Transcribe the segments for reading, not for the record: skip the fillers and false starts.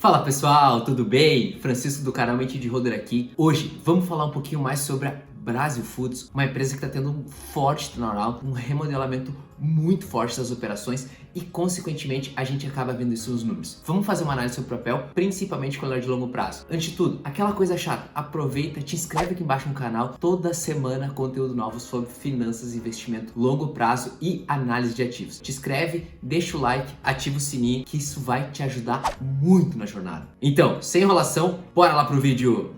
Fala pessoal, tudo bem? Francisco do canal Mente de Roder aqui. Hoje vamos falar um pouquinho mais sobre a Brasil Foods, uma empresa que está tendo um forte turnaround, um remodelamento muito forte das operações e, consequentemente, a gente acaba vendo isso nos números. Vamos fazer uma análise sobre o papel, principalmente com o olhar de longo prazo. Antes de tudo, aquela coisa chata, aproveita, te inscreve aqui embaixo no canal, toda semana conteúdo novo sobre finanças, investimento, longo prazo e análise de ativos. Te inscreve, deixa o like, ativa o sininho, que isso vai te ajudar muito na jornada. Então, sem enrolação, bora lá pro vídeo!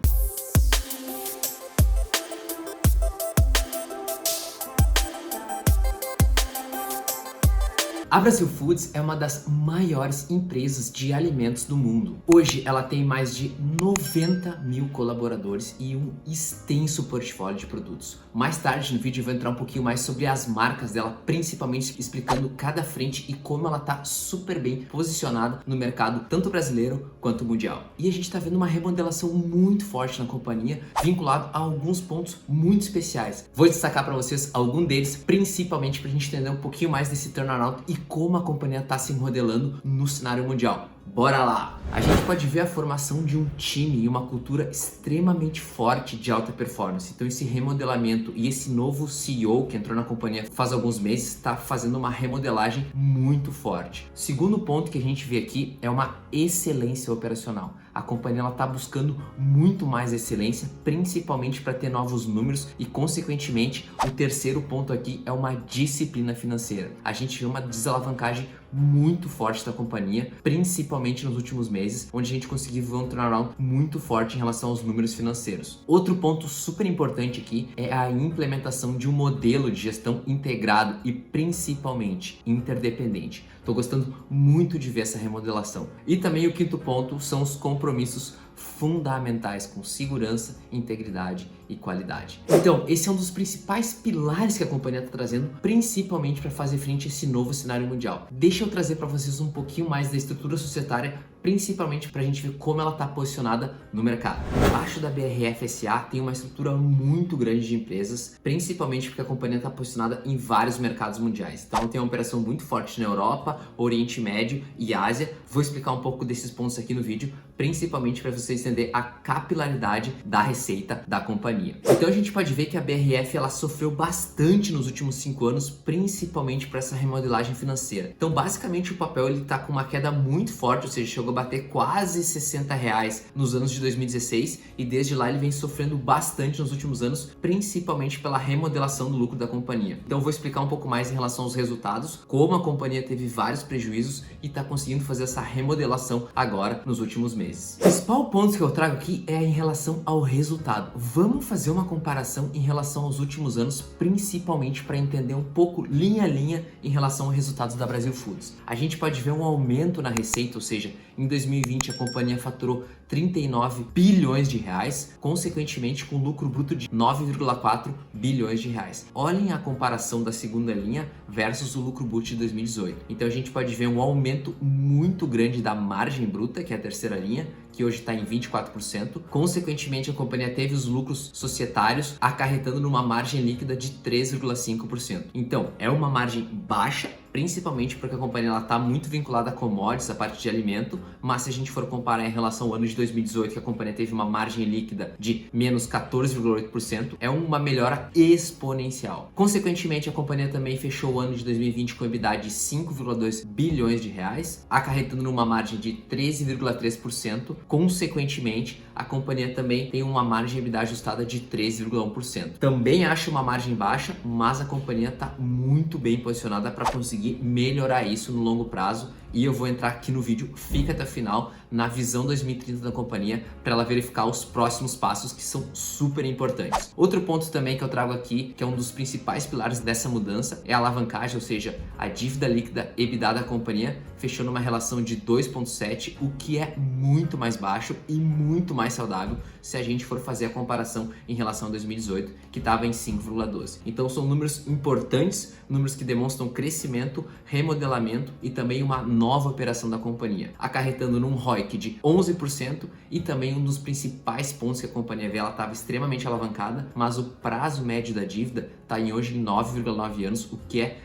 A Brasil Foods é uma das maiores empresas de alimentos do mundo. Hoje ela tem mais de 90 mil colaboradores e um extenso portfólio de produtos. Mais tarde no vídeo eu vou entrar um pouquinho mais sobre as marcas dela, principalmente explicando cada frente e como ela está super bem posicionada no mercado, tanto brasileiro quanto mundial. E a gente está vendo uma remodelação muito forte na companhia, vinculado a alguns pontos muito especiais. Vou destacar para vocês algum deles, principalmente para a gente entender um pouquinho mais desse turnaround e como a companhia está se modelando no cenário mundial. Bora lá! A gente pode ver a formação de um time e uma cultura extremamente forte de alta performance. Então esse remodelamento e esse novo CEO que entrou na companhia faz alguns meses está fazendo uma remodelagem muito forte. Segundo ponto que a gente vê aqui é uma excelência operacional. A companhia está buscando muito mais excelência, principalmente para ter novos números e, consequentemente, o terceiro ponto aqui é uma disciplina financeira. A gente vê uma desalavancagem muito forte da companhia, principalmente nos últimos meses, onde a gente conseguiu ver um turnaround muito forte em relação aos números financeiros. Outro ponto super importante aqui é a implementação de um modelo de gestão integrado e principalmente interdependente. Estou gostando muito de ver essa remodelação. E também o quinto ponto são os compromissos fundamentais com segurança, integridade e qualidade. Então, esse é um dos principais pilares que a companhia está trazendo, principalmente para fazer frente a esse novo cenário mundial. Deixa eu trazer para vocês um pouquinho mais da estrutura societária, principalmente para a gente ver como ela está posicionada no mercado. Abaixo da BRF SA tem uma estrutura muito grande de empresas, principalmente porque a companhia está posicionada em vários mercados mundiais. Então, tem uma operação muito forte na Europa, Oriente Médio e Ásia. Vou explicar um pouco desses pontos aqui no vídeo, principalmente para você entender a capilaridade da receita da companhia. Então a gente pode ver que a BRF ela sofreu bastante nos últimos 5 anos, principalmente para essa remodelagem financeira. Então basicamente o papel ele está com uma queda muito forte, ou seja, chegou a bater quase R$60 nos anos de 2016 e desde lá ele vem sofrendo bastante nos últimos anos, principalmente pela remodelação do lucro da companhia. Então eu vou explicar um pouco mais em relação aos resultados, como a companhia teve vários prejuízos e está conseguindo fazer essa remodelação agora nos últimos meses. O principal ponto que eu trago aqui é em relação ao resultado. Vamos fazer uma comparação em relação aos últimos anos, principalmente para entender um pouco linha a linha em relação aos resultados da Brasil Foods. A gente pode ver um aumento na receita, ou seja, em 2020 a companhia faturou 39 bilhões de reais, consequentemente com lucro bruto de 9,4 bilhões de reais. Olhem a comparação da segunda linha versus o lucro bruto de 2018. Então a gente pode ver um aumento muito grande da margem bruta, que é a terceira linha, que hoje está em 24%. Consequentemente, a companhia teve os lucros societários acarretando numa margem líquida de 3,5%. Então, é uma margem baixa, principalmente porque a companhia está muito vinculada a commodities, a parte de alimento, mas se a gente for comparar em relação ao ano de 2018, que a companhia teve uma margem líquida de menos 14,8%, é uma melhora exponencial. Consequentemente, a companhia também fechou o ano de 2020 com EBITDA de 5,2 bilhões de reais, acarretando numa margem de 13,3%. Consequentemente, a companhia também tem uma margem EBITDA ajustada de 13,1%. Também acho uma margem baixa, mas a companhia está muito bem posicionada para conseguir melhorar isso no longo prazo. E eu vou entrar aqui no vídeo, fica até o final, na visão 2030 da companhia, para ela verificar os próximos passos que são super importantes. Outro ponto também que eu trago aqui, que é um dos principais pilares dessa mudança, é a alavancagem, ou seja, a dívida líquida EBITDA da companhia fechou numa relação de 2,7, o que é muito mais baixo e muito mais saudável se a gente for fazer a comparação em relação a 2018, que estava em 5,12. Então são números importantes, números que demonstram crescimento, remodelamento e também uma nova operação da companhia, acarretando num ROIC de 11% e também um dos principais pontos que a companhia vê, ela estava extremamente alavancada, mas o prazo médio da dívida está hoje em 9,9 anos, o que é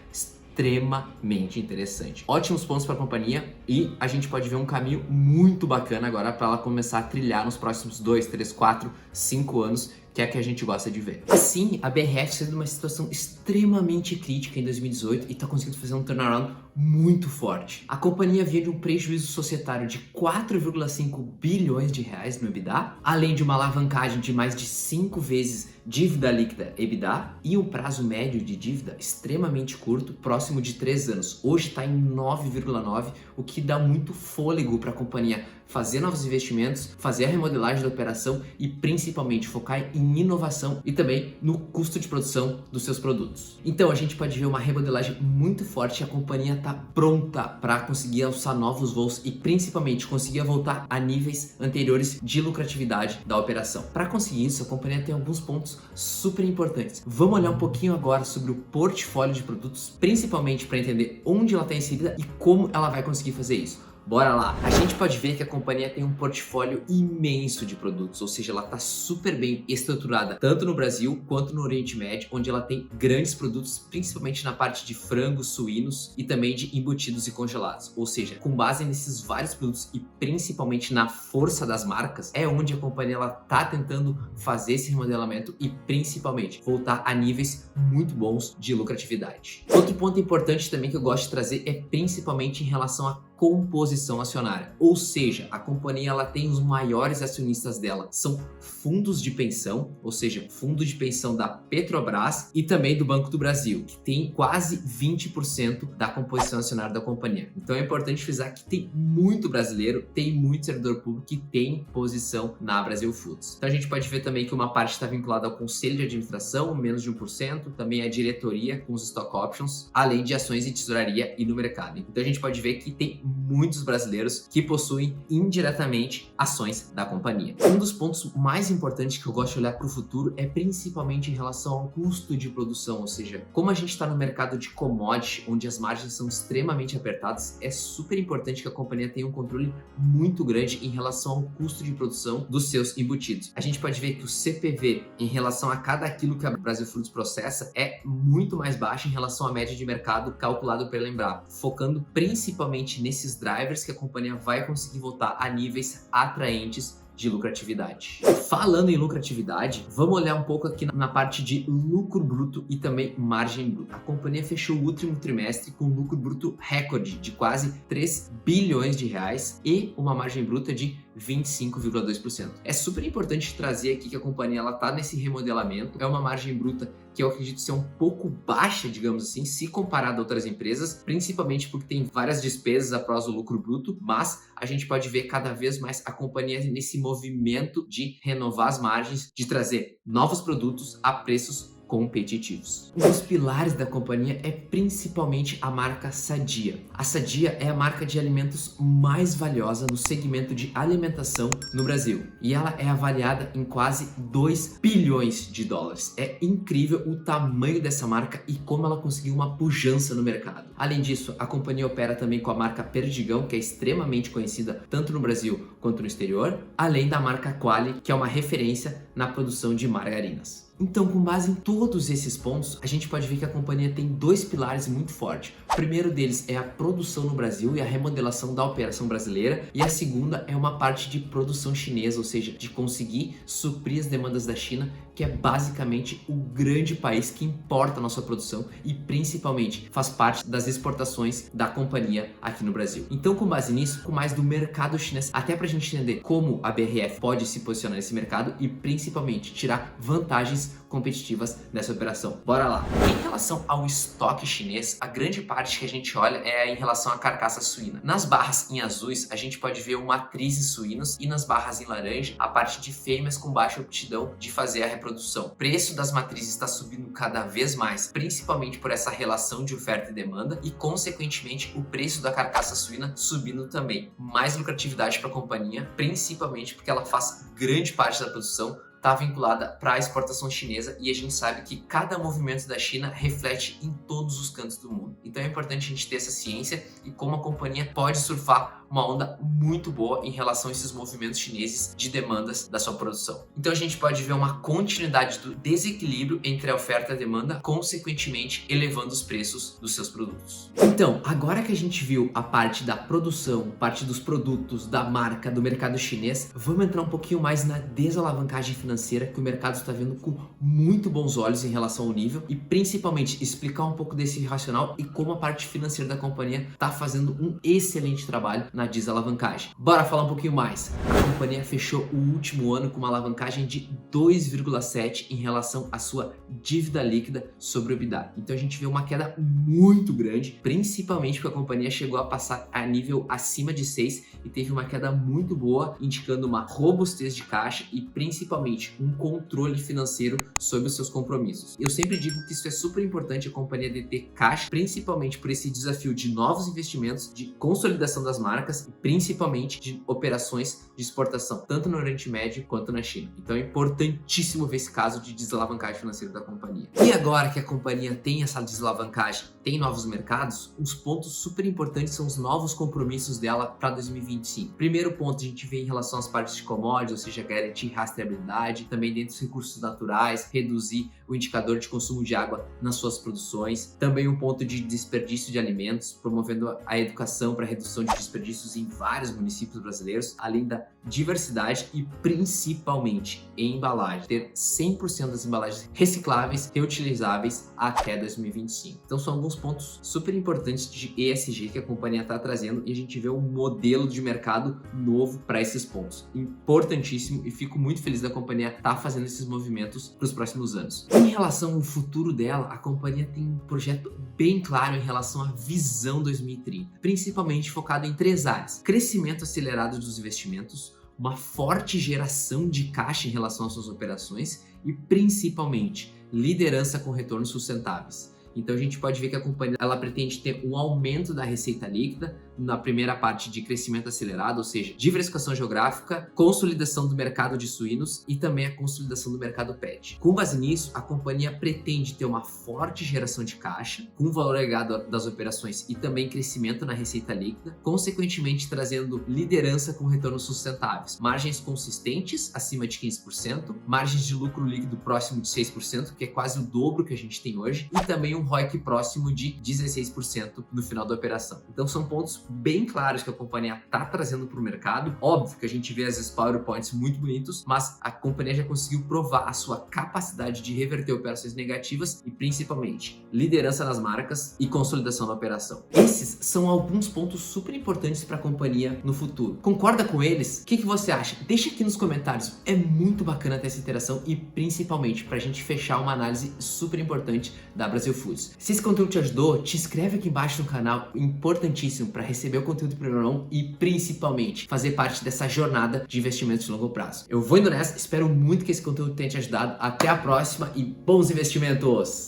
extremamente interessante. Ótimos pontos para a companhia e a gente pode ver um caminho muito bacana agora para ela começar a trilhar nos próximos 2, 3, 4, 5 anos, que é que a gente gosta de ver. Assim, a BRF saiu de uma situação extremamente crítica em 2018 e está conseguindo fazer um turnaround muito forte. A companhia vinha de um prejuízo societário de 4,5 bilhões de reais no EBITDA, além de uma alavancagem de mais de 5 vezes dívida líquida EBITDA e um prazo médio de dívida extremamente curto, próximo de 3 anos. Hoje está em 9,9, o que dá muito fôlego para a companhia fazer novos investimentos, fazer a remodelagem da operação e principalmente focar em inovação e também no custo de produção dos seus produtos. Então a gente pode ver uma remodelagem muito forte e a companhia está pronta para conseguir alçar novos voos e principalmente conseguir voltar a níveis anteriores de lucratividade da operação. Para conseguir isso, a companhia tem alguns pontos super importantes. Vamos olhar um pouquinho agora sobre o portfólio de produtos, principalmente para entender onde ela está inserida e como ela vai conseguir fazer isso. Bora lá! A gente pode ver que a companhia tem um portfólio imenso de produtos, ou seja, ela está super bem estruturada, tanto no Brasil quanto no Oriente Médio, onde ela tem grandes produtos, principalmente na parte de frangos, suínos e também de embutidos e congelados. Ou seja, com base nesses vários produtos e principalmente na força das marcas, é onde a companhia está tentando fazer esse remodelamento e principalmente voltar a níveis muito bons de lucratividade. Outro ponto importante também que eu gosto de trazer é principalmente em relação à composição acionária, ou seja, a companhia ela tem os maiores acionistas dela, são fundos de pensão, ou seja, fundo de pensão da Petrobras e também do Banco do Brasil, que tem quase 20% da composição acionária da companhia. Então é importante frisar que tem muito brasileiro, tem muito servidor público que tem posição na Brasil Foods. Então a gente pode ver também que uma parte está vinculada ao conselho de administração, menos de 1%, também a diretoria com os stock options, além de ações e tesouraria e no mercado. Então a gente pode ver que tem muitos brasileiros que possuem indiretamente ações da companhia. Um dos pontos mais importantes que eu gosto de olhar para o futuro é principalmente em relação ao custo de produção, ou seja, como a gente está no mercado de commodity, onde as margens são extremamente apertadas, é super importante que a companhia tenha um controle muito grande em relação ao custo de produção dos seus embutidos. A gente pode ver que o CPV em relação a cada quilo que a Brasil Foods processa é muito mais baixo em relação à média de mercado calculado pela Embrapa, focando principalmente nesses drivers que a companhia vai conseguir voltar a níveis atraentes de lucratividade. Falando em lucratividade, vamos olhar um pouco aqui na parte de lucro bruto e também margem bruta. A companhia fechou o último trimestre com um lucro bruto recorde de quase 3 bilhões de reais e uma margem bruta de 25,2%. É super importante trazer aqui que a companhia ela tá nesse remodelamento, é uma margem bruta que eu acredito ser um pouco baixa, digamos assim, se comparado a outras empresas, principalmente porque tem várias despesas após o lucro bruto, mas a gente pode ver cada vez mais a companhia nesse movimento de renovar as margens, de trazer novos produtos a preços competitivos. Um dos pilares da companhia é principalmente a marca Sadia. A Sadia é a marca de alimentos mais valiosa no segmento de alimentação no Brasil e ela é avaliada em quase 2 bilhões de dólares. É incrível o tamanho dessa marca e como ela conseguiu uma pujança no mercado. Além disso, a companhia opera também com a marca Perdigão, que é extremamente conhecida tanto no Brasil quanto no exterior, além da marca Qualy, que é uma referência na produção de margarinas. Então, com base em todos esses pontos, a gente pode ver que a companhia tem dois pilares muito fortes. O primeiro deles é a produção no Brasil e a remodelação da operação brasileira, e a segunda é uma parte de produção chinesa, ou seja, de conseguir suprir as demandas da China, que é basicamente o grande país que importa a nossa produção e principalmente faz parte das exportações da companhia aqui no Brasil. Então, com base nisso, com mais do mercado chinês, até para a gente entender como a BRF pode se posicionar nesse mercado e principalmente tirar vantagens competitivas dessa operação. Bora lá! Em relação ao estoque chinês, a grande parte que a gente olha é em relação à carcaça suína. Nas barras em azuis, a gente pode ver matrizes suínos e nas barras em laranja, a parte de fêmeas com baixa aptidão de fazer a reprodução. O preço das matrizes está subindo cada vez mais, principalmente por essa relação de oferta e demanda e, consequentemente, o preço da carcaça suína subindo também. Mais lucratividade para a companhia, principalmente porque ela faz grande parte da produção está vinculada para a exportação chinesa e a gente sabe que cada movimento da China reflete em todos os cantos do mundo. Então é importante a gente ter essa ciência e como a companhia pode surfar uma onda muito boa em relação a esses movimentos chineses de demandas da sua produção. Então a gente pode ver uma continuidade do desequilíbrio entre a oferta e a demanda, consequentemente elevando os preços dos seus produtos. Então, agora que a gente viu a parte da produção, parte dos produtos, da marca, do mercado chinês, vamos entrar um pouquinho mais na desalavancagem financeira que o mercado está vendo com muito bons olhos em relação ao nível e principalmente explicar um pouco desse racional e como a parte financeira da companhia está fazendo um excelente trabalho na desalavancagem. Bora falar um pouquinho mais. A companhia fechou o último ano com uma alavancagem de 2,7 em relação à sua dívida líquida sobre o EBITDA. Então a gente vê uma queda muito grande, principalmente porque a companhia chegou a passar a nível acima de 6 e teve uma queda muito boa, indicando uma robustez de caixa e principalmente um controle financeiro sobre os seus compromissos. Eu sempre digo que isso é super importante a companhia de ter caixa, principalmente por esse desafio de novos investimentos, de consolidação das marcas e principalmente de operações de exportação, tanto no Oriente Médio quanto na China. Então é importantíssimo ver esse caso de desalavancagem financeira da companhia. E agora que a companhia tem essa desalavancagem, tem novos mercados, os pontos super importantes são os novos compromissos dela para 2025. Primeiro ponto a gente vê em relação às partes de commodities, ou seja, garantir rastreabilidade, também dentro dos recursos naturais, reduzir o indicador de consumo de água nas suas produções, também um ponto de desperdício de alimentos, promovendo a educação para redução de desperdícios em vários municípios brasileiros, além da diversidade e principalmente em embalagem, ter 100% das embalagens recicláveis, reutilizáveis até 2025. Então são alguns pontos super importantes de ESG que a companhia está trazendo e a gente vê um modelo de mercado novo para esses pontos. Importantíssimo e fico muito feliz da companhia estar fazendo esses movimentos para os próximos anos. Em relação ao futuro dela, a companhia tem um projeto bem claro em relação à visão 2030, principalmente focado em 3 áreas: crescimento acelerado dos investimentos, uma forte geração de caixa em relação às suas operações e principalmente liderança com retornos sustentáveis. Então a gente pode ver que a companhia ela pretende ter um aumento da receita líquida na primeira parte de crescimento acelerado, ou seja, diversificação geográfica, consolidação do mercado de suínos e também a consolidação do mercado pet. Com base nisso, a companhia pretende ter uma forte geração de caixa, com valor agregado das operações e também crescimento na receita líquida, consequentemente trazendo liderança com retornos sustentáveis, margens consistentes acima de 15%, margens de lucro líquido próximo de 6%, que é quase o dobro que a gente tem hoje, e também um ROIC próximo de 16% no final da operação. Então são pontos bem claros que a companhia está trazendo para o mercado. Óbvio que a gente vê às vezes PowerPoints muito bonitos, mas a companhia já conseguiu provar a sua capacidade de reverter operações negativas e principalmente liderança nas marcas e consolidação da operação. Esses são alguns pontos super importantes para a companhia no futuro. Concorda com eles? O que você acha? Deixa aqui nos comentários. É muito bacana ter essa interação e principalmente para a gente fechar uma análise super importante da Brasil Foods. Se esse conteúdo te ajudou, te inscreve aqui embaixo no canal, importantíssimo para receber o conteúdo em primeira mão e principalmente fazer parte dessa jornada de investimentos de longo prazo. Eu vou indo nessa, espero muito que esse conteúdo tenha te ajudado. Até a próxima e bons investimentos!